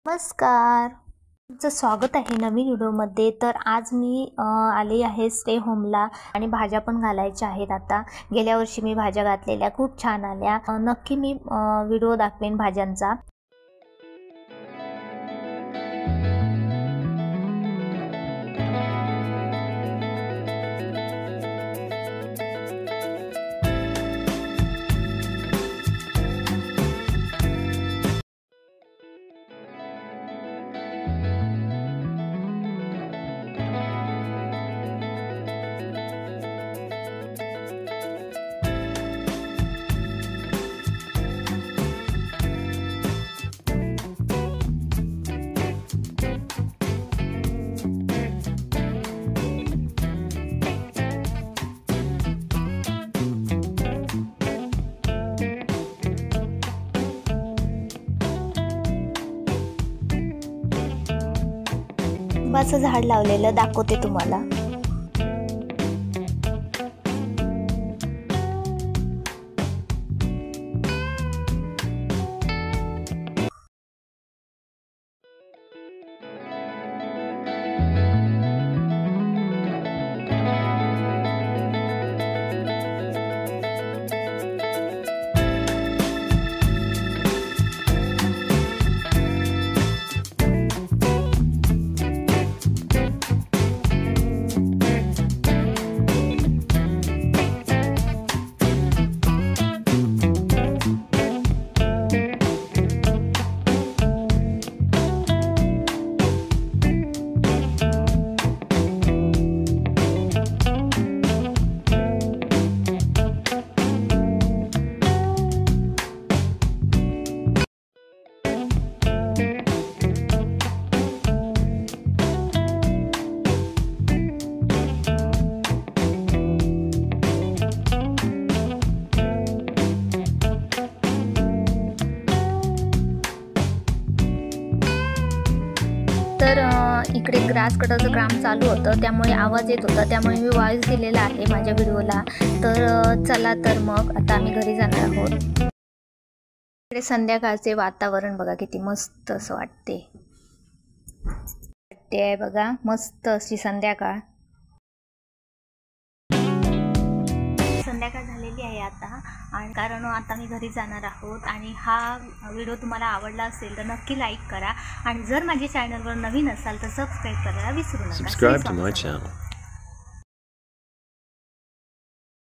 नमस्कार, तुमचं स्वागत आहे नवीन व्हिडिओमध्ये। तर आज मी आले आहे स्टे होमला आणि भाज्या पण घालायच्या आहेत। आता गेल्या वर्षी मी भाज्या घातलेल्या खूप छान आल्या। नक्की मी व्हिडिओ दाखवेन भाज्यांचा। लिंबाचं झाड लावलेलं दाखवते तुम्हाला। तर इकडे ग्रास कटाचं काम चालू होतं, त्यामुळे आवाज येत होता, त्यामुळे मी वॉइस दिलेला आहे माझ्या व्हिडिओला। तर चला तर मग आता आम्ही घरी जाणार आहोत। इकडे संध्याकाळचे वातावरण बघा किती मस्त असं वाटते आहे बघा, मस्त अशी संध्याकाळ झालेली आहे आता। आणि कारण आता मी घरी जाणार आहोत। आणि हा व्हिडिओ तुम्हाला आवडला असेल तर नक्की लाईक करा आणि जर माझ्या चॅनलवर नवीन असाल तर सबस्क्राइब करायला विसरू नका।